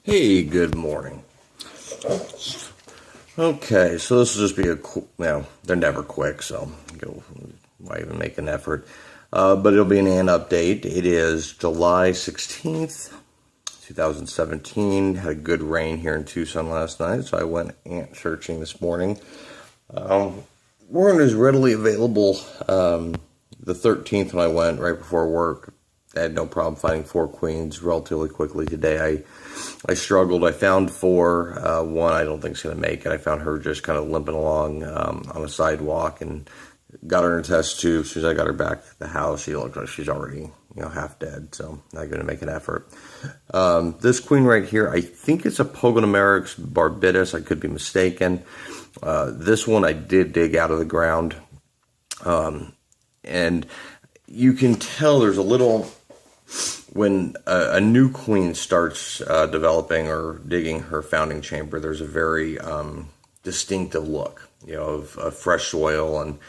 Hey, good morning. Okay, so this will just be they're never quick, so why even make an effort? But it'll be an update. It is July 16th, 2017. Had a good rain here in Tucson last night, so I went ant searching this morning. Weren't as readily available the 13th when I went right before work. I had no problem finding four queens relatively quickly. Today I struggled. I found four. One I don't think is going to make it. I found her just kind of limping along on a sidewalk and got her in a test tube. As soon as I got her back to the house, she looked like she's already half dead. So not going to make an effort. This queen right here, I think it's a Pogonomeryx barbatus. I could be mistaken. This one I did dig out of the ground. And you can tell there's a little, when a new queen starts developing or digging her founding chamber, there's a very distinctive look, of fresh soil and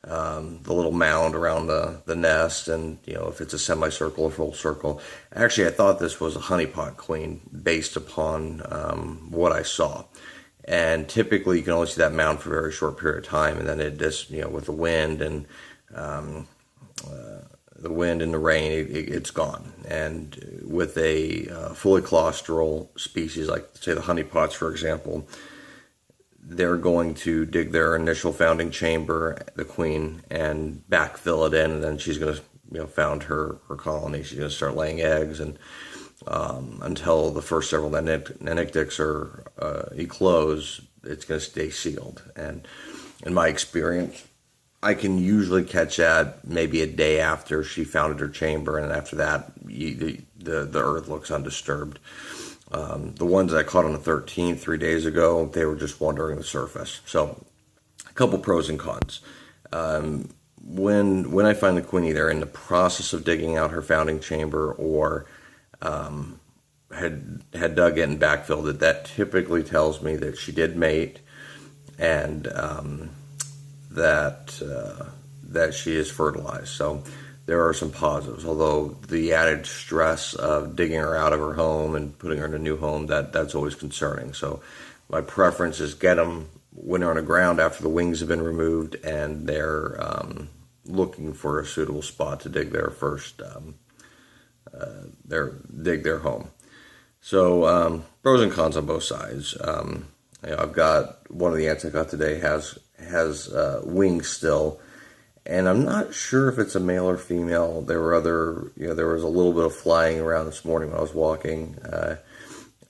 the little mound around the nest, and if it's a semicircle or full circle. Actually, I thought this was a honeypot queen based upon what I saw. And typically, you can only see that mound for a very short period of time, and then it just, with the wind and the rain, it's gone. And with a fully claustral species, like say the honeypots, for example, they're going to dig their initial founding chamber, the queen, and backfill it in, and then she's going to, found her colony. She's going to start laying eggs, and until the first several nenectics are eclose, it's going to stay sealed. And in my experience, I can usually catch that maybe a day after she founded her chamber, and after that, the earth looks undisturbed. The ones I caught on the 13th, 3 days ago, they were just wandering the surface. So, a couple pros and cons. When I find the queen either in the process of digging out her founding chamber or had dug it and backfilled it, that typically tells me that she did mate, and that she is fertilized. So there are some positives, although the added stress of digging her out of her home and putting her in a new home, that's always concerning. So my preference is get them when they're on the ground after the wings have been removed and they're looking for a suitable spot to dig their first their home. So pros and cons on both sides. I've got one of the ants I got today has wings still, and I'm not sure if it's a male or female. There were there was a little bit of flying around this morning when I was walking,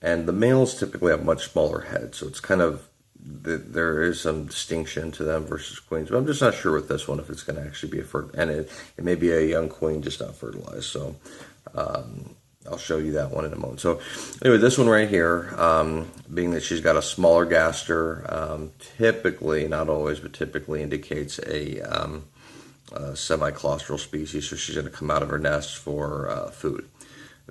and the males typically have much smaller heads, so it's kind of, there is some distinction to them versus queens. But I'm just not sure with this one if it's going to actually be and it may be a young queen just not fertilized. So I'll show you that one in a moment. So anyway, this one right here, being that she's got a smaller gaster, typically, not always, but typically indicates a semi-claustral species, so she's going to come out of her nest for food.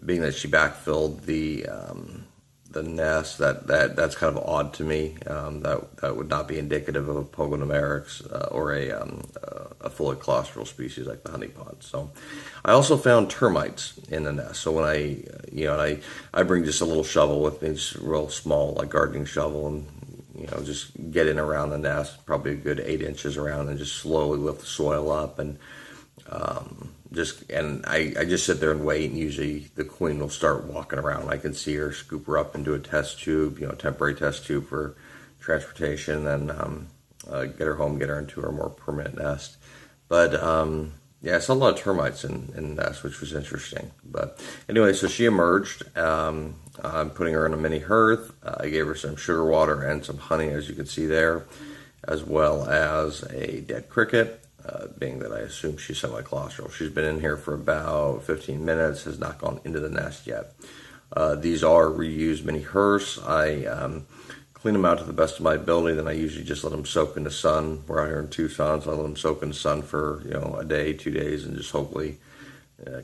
Being that she backfilled the nest, that's kind of odd to me. That would not be indicative of a Pogonomeryx or a fully claustral species like the honeypot. So I also found termites in the nest. So when I bring just a little shovel with me, just real small, like gardening shovel, and just get in around the nest, probably a good 8 inches around, and just slowly lift the soil up, and I just sit there and wait, and usually the queen will start walking around. I can see her, scoop her up into a test tube, temporary test tube for transportation, and get her home, get her into her more permanent nest. But yeah, I saw a lot of termites in the nest, which was interesting. But anyway, so she emerged. I'm putting her in a mini hearth. I gave her some sugar water and some honey, as you can see there, as well as a dead cricket. Being that I assume she's semi-claustral. She's been in here for about 15 minutes, has not gone into the nest yet. These are reused mini hearths. I clean them out to the best of my ability, then I usually just let them soak in the sun. We're out here in Tucson, so I let them soak in the sun for a day, 2 days, and just hopefully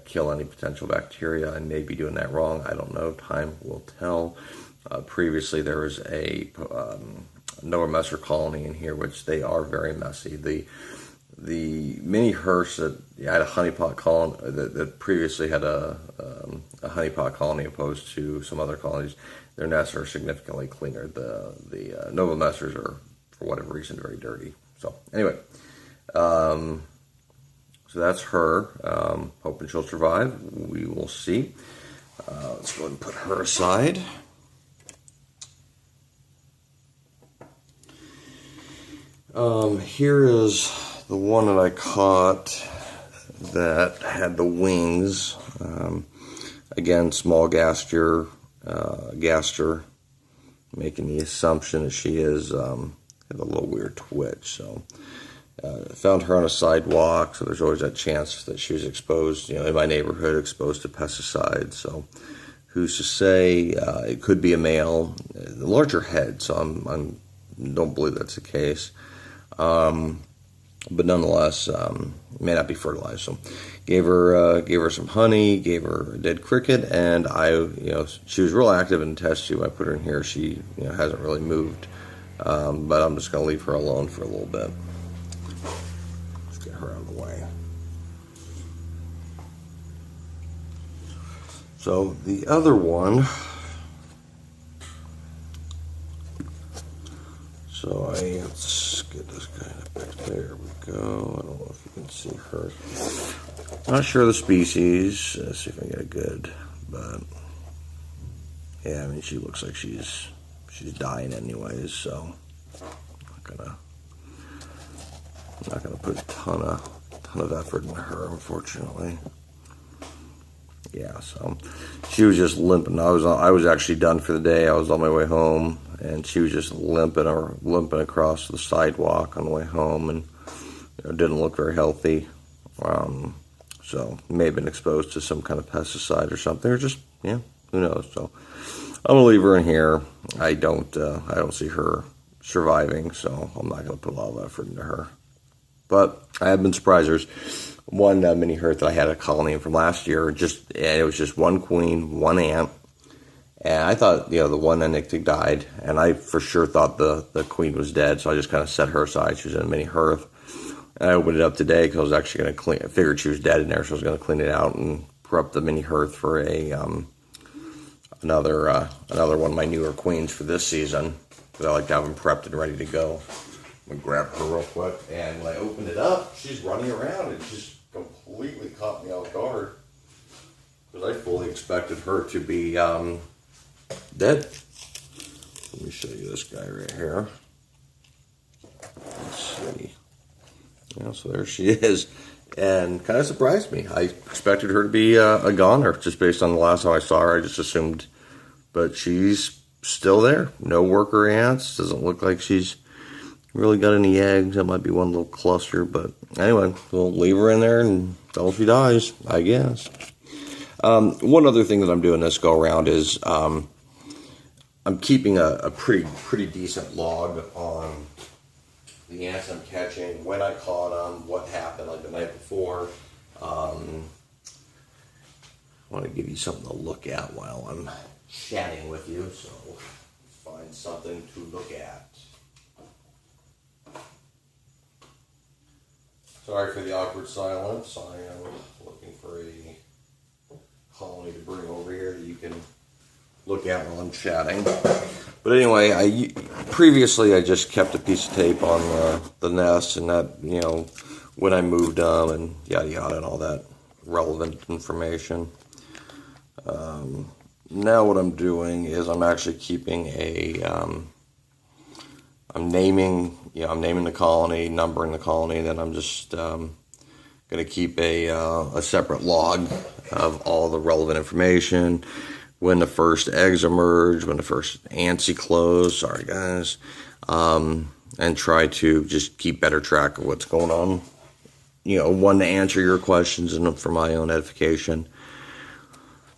kill any potential bacteria. I may be doing that wrong. I don't know. Time will tell. Previously, there was a Noah Messer colony in here, which they are very messy. the mini hearse that had a honeypot colony that previously had a honeypot colony opposed to some other colonies, their nests are significantly cleaner. The Nova Messers are, for whatever reason, very dirty. So anyway, so that's her. Hoping she'll survive. We will see. Let's go ahead and put her aside. Here is the one that I caught that had the wings. Again, small gaster, making the assumption that she is had a little weird twitch. So found her on a sidewalk, so there's always that chance that she was exposed, in my neighborhood, exposed to pesticides. So who's to say? It could be a male. The larger head, so I'm don't believe that's the case. But nonetheless, may not be fertilized. So gave her some honey, gave her a dead cricket, and she was real active in the test tube. I put her in here. She hasn't really moved, but I'm just gonna leave her alone for a little bit. Let's get her out of the way. So the other one. So let's get this guy back. There we go. I don't know if you can see her. Not sure of the species. Let's see if I can get a good. But yeah, I mean, she looks like she's dying anyways. So I'm not gonna put a ton of effort into her, unfortunately. Yeah, so she was just limping. I was actually done for the day. I was on my way home, and she was just limping across the sidewalk on the way home, and didn't look very healthy. So may have been exposed to some kind of pesticide or something, or just who knows. So I'm gonna leave her in here. I don't see her surviving, so I'm not gonna put a lot of effort into her. But I have been surprised. There's one mini hearth that I had a colony in from last year. It was just one queen, one ant, and I thought the one Anictic died, and I for sure thought the queen was dead. So I just kind of set her aside. She was in a mini hearth, and I opened it up today because I was actually going to clean. I figured she was dead in there, so I was going to clean it out and prep the mini hearth for another one of my newer queens for this season, because I like to have them prepped and ready to go. I'm going to grab her real quick, and when I opened it up, she's running around. It just completely caught me off guard, because I fully expected her to be dead. Let me show you this guy right here. Let's see. So there she is, and kind of surprised me. I expected her to be a goner, just based on the last time I saw her. I just assumed, but she's still there. No worker ants. Doesn't look like she's really got any eggs. That might be one little cluster, but anyway, we'll leave her in there until she dies, I guess. One other thing that I'm doing this go around is I'm keeping a pretty decent log on the ants I'm catching, when I caught them, what happened like the night before. I want to give you something to look at while I'm chatting with you, so find something to look at. Sorry for the awkward silence. I am looking for a colony to bring over here that you can look at while I'm chatting. But anyway, previously I just kept a piece of tape on the nest, and that, when I moved them and yada yada and all that relevant information. Now what I'm doing is I'm actually keeping I'm naming the colony, numbering the colony, and then I'm just going to keep a separate log of all the relevant information. When the first eggs emerge, when the first ants close, sorry guys, and try to just keep better track of what's going on. One, to answer your questions and for my own edification.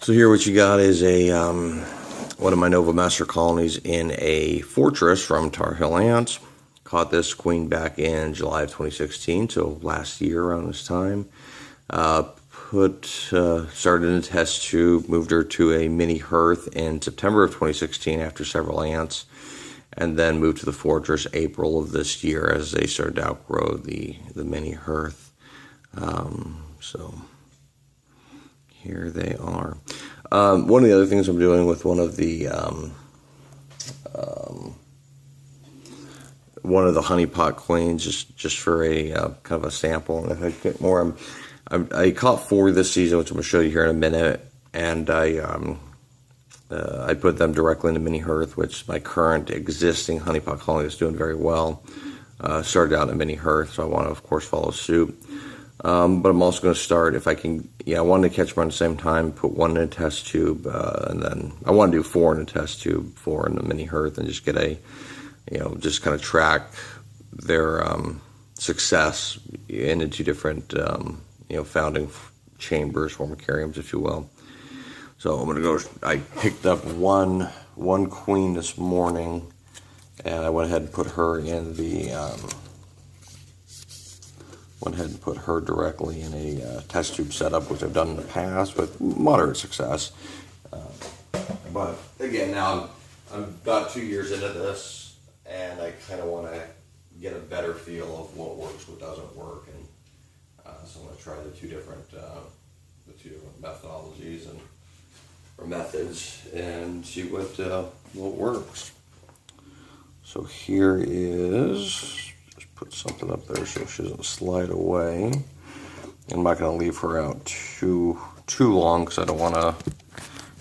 So here what you got is one of my Nova Messer colonies in a fortress from Tar Heel Ants. Caught this queen back in July of 2016, so last year around this time. Started in a test tube, moved her to a mini hearth in September of 2016 after several ants. and then moved to the Fortress April of this year as they started to outgrow the mini hearth. So here they are. One of the other things I'm doing with one of the honey pot queens, just for a kind of a sample, and if I get more, I caught 4 this season, which I'm going to show you here in a minute, and I put them directly into mini hearth, which my current existing honey pot colony is doing very well. Started out in a mini hearth, so I want to, of course, follow suit. But I'm also going to start, if I can, I wanted to catch them at the same time, put 1 in a test tube, and then I want to do 4 in a test tube, 4 in the mini hearth, and just get a, just kind of track their success in the 2 different, founding chambers, formicariums, if you will. So I'm going to go, I picked up one queen this morning, and I went ahead and put her in the, directly in a test tube setup, which I've done in the past with moderate success. But again, now I'm about 2 years into this, and I kind of want to get a better feel of what works, what doesn't work, and so I'm going to try the two different methodologies or methods and see what works. So here is. Put something up there so she doesn't slide away. I'm not going to leave her out too long because I don't want to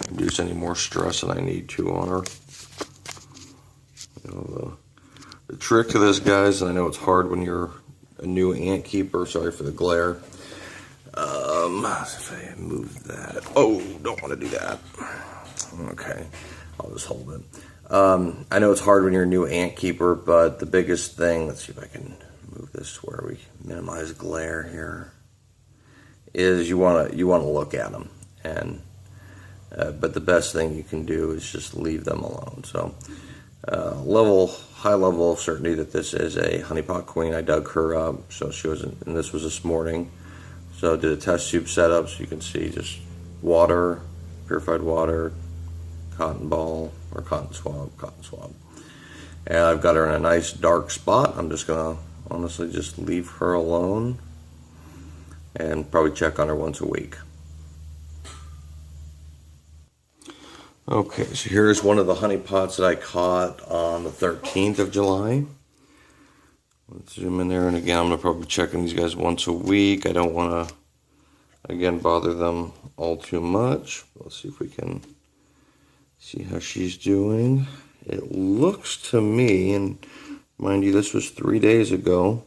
induce any more stress than I need to on her. The trick to this, guys, and I know it's hard when you're a new ant keeper. Sorry for the glare. If I move that, don't want to do that. Okay, I'll just hold it. I know it's hard when you're a new ant keeper, but the biggest thing, let's see if I can move this to where we minimize glare here, is you want to look at them, and but the best thing you can do is just leave them alone. So high level of certainty that this is a honeypot queen. I dug her up, so she was, and this was this morning. So I did a test tube setup, so you can see just water, purified water, cotton ball or cotton swab, and I've got her in a nice dark spot. I'm just gonna honestly just leave her alone and probably check on her once a week. Okay, so here's one of the honey pots that I caught on the 13th of July. Let's zoom in there, and again, I'm gonna probably be checking these guys once a week. I don't want to again bother them all too much. Let's see if we can see how she's doing. It looks to me, and mind you, this was 3 days ago,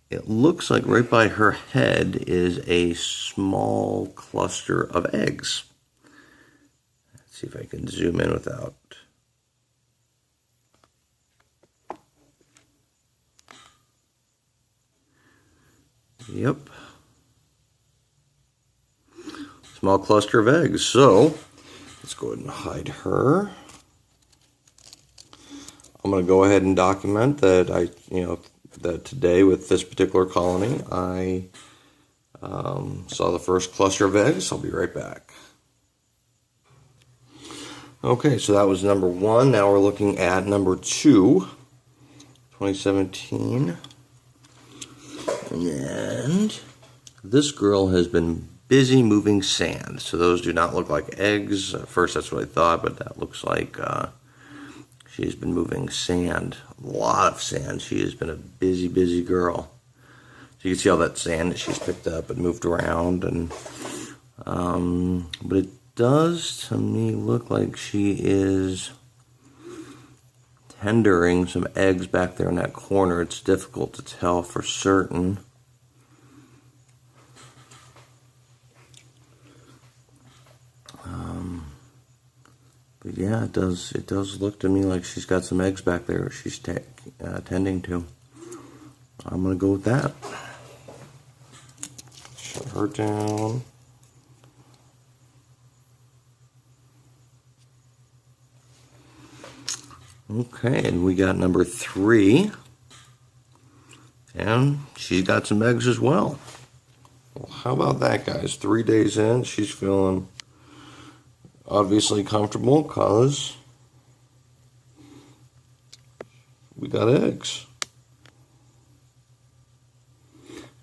it looks like right by her head is a small cluster of eggs. Let's see if I can zoom in without. Yep. Small cluster of eggs. So let's go ahead and hide her. I'm going to go ahead and document that that today with this particular colony, I saw the first cluster of eggs. I'll be right back. Okay, so that was number 1. Now we're looking at number 2, 2017. And this girl has been busy moving sand. So those do not look like eggs. At first that's what I thought, but that looks like she's been moving sand. A lot of sand. She has been a busy, busy girl. So you can see all that sand that she's picked up and moved around. And but it does to me look like she is tendering some eggs back there in that corner. It's difficult to tell for certain. But yeah, it does look to me like she's got some eggs back there she's tending to. I'm going to go with that. Shut her down. Okay, and we got number 3. And she's got some eggs as well. Well, how about that, guys? 3 days in, she's feeling obviously comfortable because we got eggs.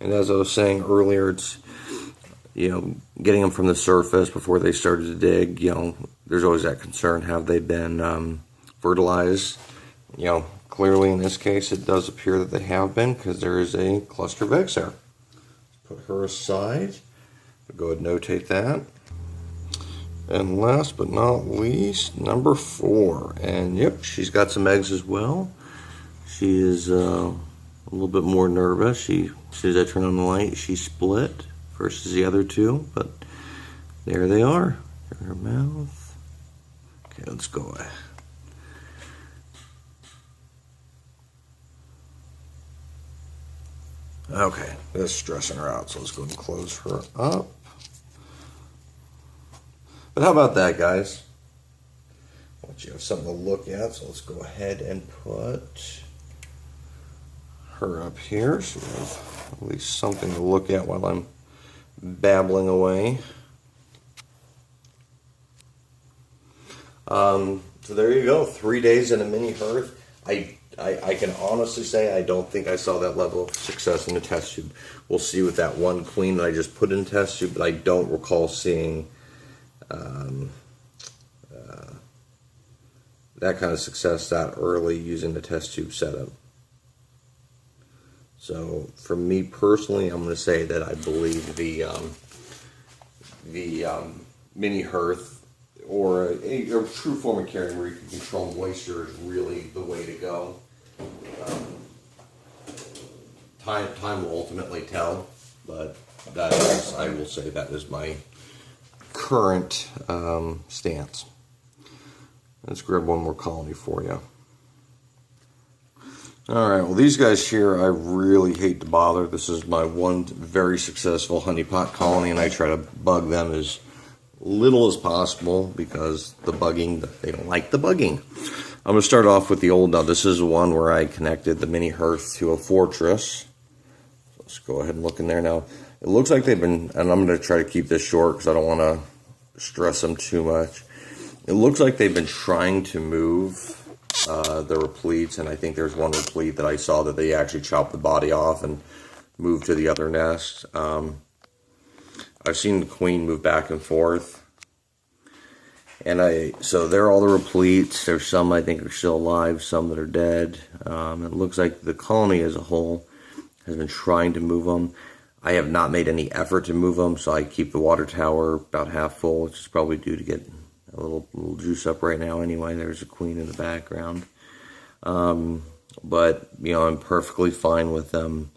And as I was saying earlier, it's, getting them from the surface before they started to dig, there's always that concern, have they been fertilized? Clearly in this case it does appear that they have been, because there is a cluster of eggs there. Put her aside. Go ahead and notate that. And last but not least, number 4. And yep, she's got some eggs as well. She is a little bit more nervous. As soon as I turn on the light, she split versus the other two. But there they are. Her mouth. Okay, let's go away. Okay, this is stressing her out, so let's go ahead and close her up. But how about that, guys? I want you to have something to look at, so let's go ahead and put her up here so we have at least something to look at while I'm babbling away. So there you go, 3 days in a mini hearth. I can honestly say I don't think I saw that level of success in the test tube. We'll see with that one queen that I just put in test tube, but I don't recall seeing that kind of success that early using the test tube setup. So for me personally, I'm going to say that I believe the mini hearth or a true form of carrying where you can control moisture is really the way to go. Time will ultimately tell, but that is, I will say, that is my current stance. Let's grab one more colony for you. Alright, well these guys here I really hate to bother. This is my one very successful honeypot colony, and I try to bug them as little as possible because they don't like the bugging. I'm going to start off with the old, now this is one where I connected the mini hearth to a fortress. Let's go ahead and look in there now. It looks like they've been, and I'm going to try to keep this short because I don't want to stress them too much. It looks like they've been trying to move the repletes, and I think there's one replete that I saw that they actually chopped the body off and moved to the other nest. I've seen the queen move back and forth, and so they're all the repletes. There's some I think are still alive, some that are dead. It looks like the colony as a whole has been trying to move them. I have not made any effort to move them, so I keep the water tower about half full, which is probably due to get a little juice up right now anyway. There's a queen in the background. But, I'm perfectly fine with them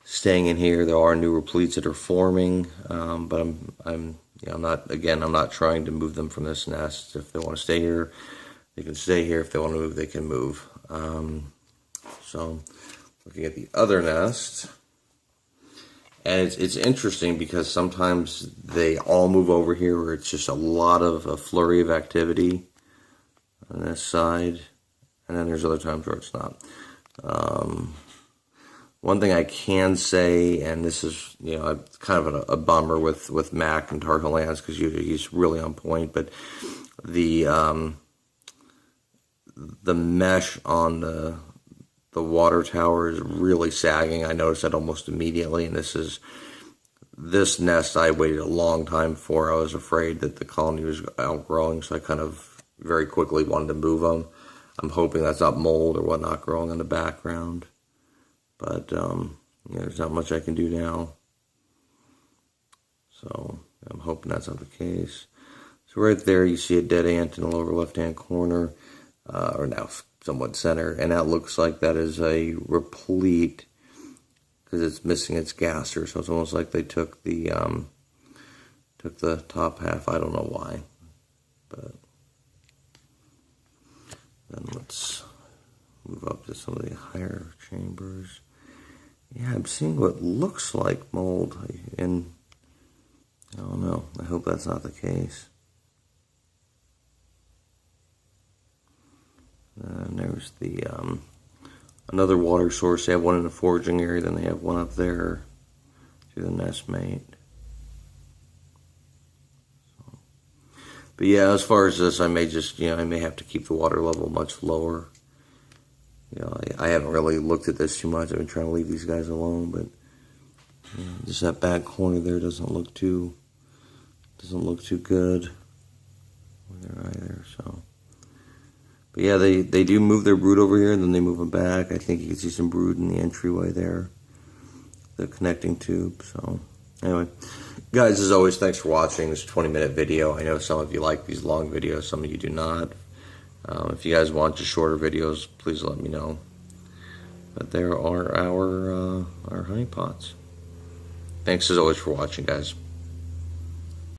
staying in here. There are new repletes that are forming, but I'm not trying to move them from this nest. If they want to stay here, they can stay here. If they want to move, they can move. So, looking at the other nest, and it's interesting because sometimes they all move over here where it's just a lot of a flurry of activity on this side, and then there's other times where it's not. One thing I can say, and this is kind of a bummer with Mac and Tar Heel Lands because he's really on point, but the mesh on the water tower is really sagging. I noticed that almost immediately, and this nest I waited a long time for. I was afraid that the colony was outgrowing, so I kind of very quickly wanted to move them. I'm hoping that's not mold or whatnot growing in the background, but there's not much I can do now. So I'm hoping that's not the case. So right there you see a dead ant in the lower left-hand corner, or now somewhat center, and that looks like that is a replete because it's missing its gaster, so it's almost like they took the top half. I don't know why, but then let's move up to some of the higher chambers. Yeah, I'm seeing what looks like mold, and I don't know. I hope that's not the case. And there's the another water source. They have one in the foraging area, then they have one up there to the nest mate. So, but yeah, as far as this, I may have to keep the water level much lower. I haven't really looked at this too much. I've been trying to leave these guys alone, but just that back corner there doesn't look too good there either. So, but yeah, they do move their brood over here, and then they move them back. I think you can see some brood in the entryway there, the connecting tube. So anyway, guys, as always, thanks for watching this 20-minute video. I know some of you like these long videos, some of you do not. If you guys want just shorter videos, please let me know. But there are our honey pots. Thanks as always for watching, guys.